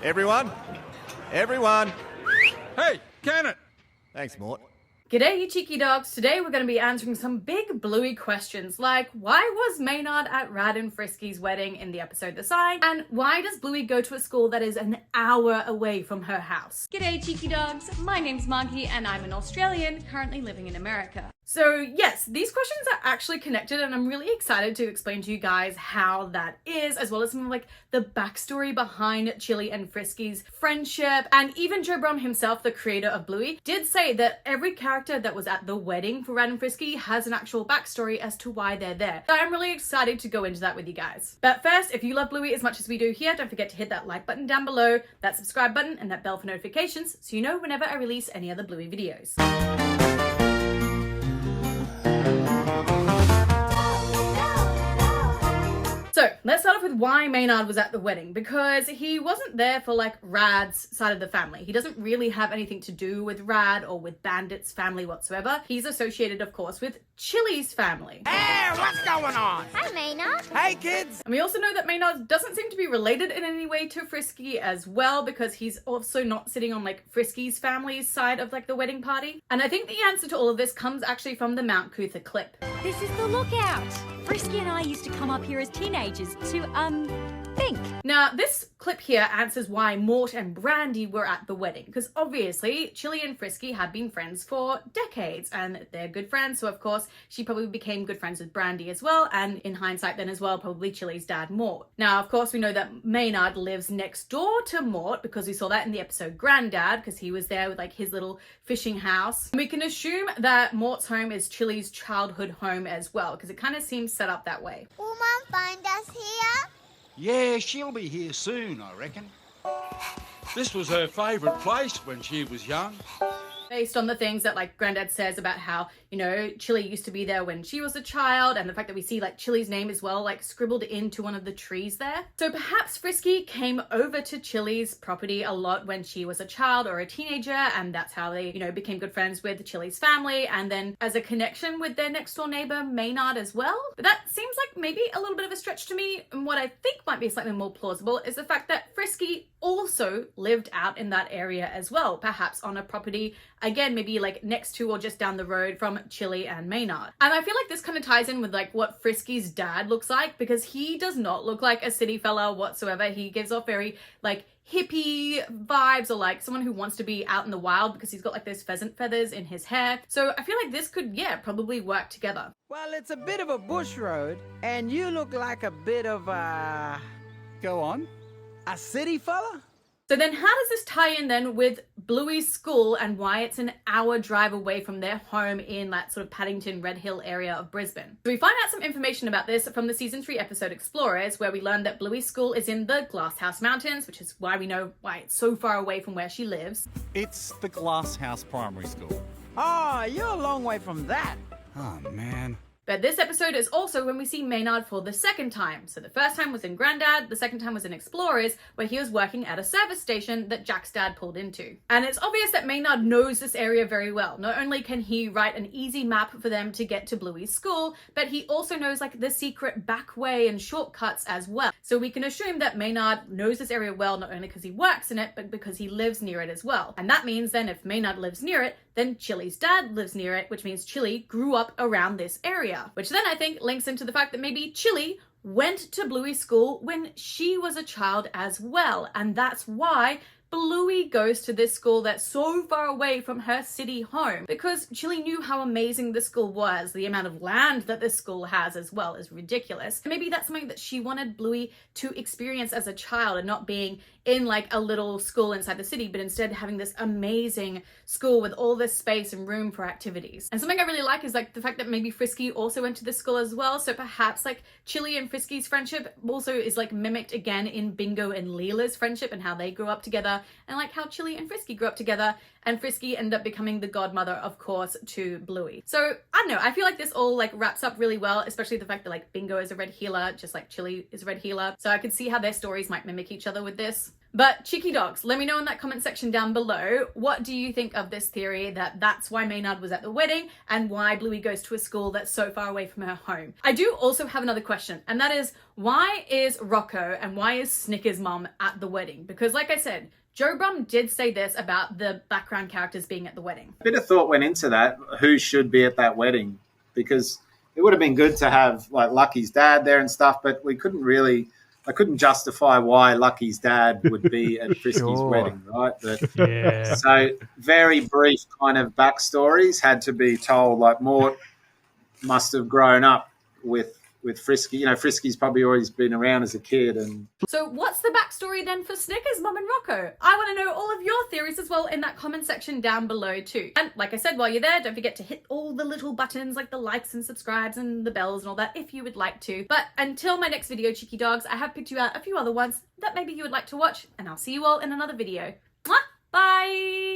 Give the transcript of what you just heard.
Everyone? Everyone? Hey, can it? Thanks, Mort. G'day, you cheeky dogs. Today we're going to be answering some big Bluey questions like why was Maynard at Rad and Frisky's wedding in the episode The Sign? And why does Bluey go to a school that is an hour away from her house? G'day cheeky dogs, my name's Margie and I'm an Australian currently living in America. So yes, these questions are actually connected and I'm really excited to explain to you guys how that is, as well as some of like the backstory behind Chili and Frisky's friendship. And even Joe Brum himself, the creator of Bluey, did say that every character that was at the wedding for Rad and Frisky has an actual backstory as to why they're there. So I'm really excited to go into that with you guys. But first, if you love Bluey as much as we do here, don't forget to hit that like button down below, that subscribe button, and that bell for notifications so you know whenever I release any other Bluey videos. So let's start off with why Maynard was at the wedding, because he wasn't there for like Rad's side of the family. He doesn't really have anything to do with Rad or with Bandit's family whatsoever. He's associated, of course, with Chili's family. Hey, what's going on? Hi, Maynard. Hey, kids. And we also know that Maynard doesn't seem to be related in any way to Frisky as well, because he's also not sitting on like Frisky's family's side of like the wedding party. And I think the answer to all of this comes actually from the Mount Cootha clip. This is the lookout. Frisky and I used to come up here as teenagers to, think. Now, this clip here answers why Mort and Brandy were at the wedding, because obviously Chili and Frisky had been friends for decades and they're good friends, so of course she probably became good friends with Brandy as well, and in hindsight then as well, probably Chili's dad Mort. Now, of course, we know that Maynard lives next door to Mort because we saw that in the episode Granddad, because he was there with like his little fishing house. And we can assume that Mort's home is Chili's childhood home as well, because it kind of seems set up that way. Will Mum find us here? Yeah, she'll be here soon, I reckon. This was her favourite place when she was young. Based on the things that like Granddad says about how, you know, Chili used to be there when she was a child, and the fact that we see like Chili's name as well, like scribbled into one of the trees there. So perhaps Frisky came over to Chili's property a lot when she was a child or a teenager, and that's how they, you know, became good friends with Chili's family, and then as a connection with their next door neighbor Maynard as well. But that seems like maybe a little bit of a stretch to me, and what I think might be slightly more plausible is the fact that Frisky also lived out in that area as well, perhaps on a property, again, maybe like next to or just down the road from Chili and Maynard. And I feel like this kind of ties in with like what Frisky's dad looks like, because he does not look like a city fella whatsoever. He gives off very like hippie vibes, or like someone who wants to be out in the wild, because he's got like those pheasant feathers in his hair. So I feel like this could, yeah, probably work together. Well, it's a bit of a bush road, and you look like a bit of Go on. a city fella? So then how does this tie in then with Blueys School and why it's an hour drive away from their home in that sort of Paddington, Red Hill area of Brisbane? So we find out some information about this from the season 3 episode Explorers, where we learn that Blueys School is in the Glasshouse Mountains, which is why we know why it's so far away from where she lives. It's the Glass House Primary School. Oh, you're a long way from that. Oh, man. But this episode is also when we see Maynard for the second time. So the first time was in Granddad, the second time was in Explorers, where he was working at a service station that Jack's dad pulled into. And it's obvious that Maynard knows this area very well. Not only can he write an easy map for them to get to Blueys School, but he also knows like the secret back way and shortcuts as well. So we can assume that Maynard knows this area well, not only because he works in it, but because he lives near it as well. And that means then if Maynard lives near it, then Chili's dad lives near it, which means Chili grew up around this area. Which then I think links into the fact that maybe Chili went to Blueys School when she was a child as well. And that's why Bluey goes to this school that's so far away from her city home, because Chili knew how amazing the school was. The amount of land that this school has as well is ridiculous. Maybe that's something that she wanted Bluey to experience as a child, and not being in like a little school inside the city, but instead having this amazing school with all this space and room for activities. And something I really like is like the fact that maybe Frisky also went to this school as well. So perhaps like Chili and Frisky's friendship also is like mimicked again in Bingo and Leela's friendship, and how they grew up together, and like how Chili and Frisky grew up together, and Frisky ended up becoming the godmother, of course, to Bluey. So I don't know, I feel like this all like wraps up really well, especially the fact that like Bingo is a red healer, just like Chili is a red healer. So I could see how their stories might mimic each other with this. But cheeky dogs, let me know in that comment section down below, what do you think of this theory that that's why Maynard was at the wedding and why Bluey goes to a school that's so far away from her home? I do also have another question, and that is, why is Rocco and why is Snicker's mum at the wedding? Because like I said, Joe Brum did say this about the background characters being at the wedding. A bit of thought went into that, who should be at that wedding, because it would have been good to have like Lucky's dad there and stuff, but I couldn't justify why Lucky's dad would be at Frisky's wedding, right? But, Yeah. so very brief kind of backstories had to be told. Like Mort must have grown up with Frisky. You know, Frisky's probably always been around as a kid. And So what's the backstory then for Snicker's mum and Rocco? I want to know all of your theories as well in that comment section down below too. And like I said, while you're there, don't forget to hit all the little buttons like the likes and subscribes and the bells and all that if you would like to. But until my next video, cheeky dogs, I have picked you out a few other ones that maybe you would like to watch, and I'll see you all in another video. Mwah! Bye!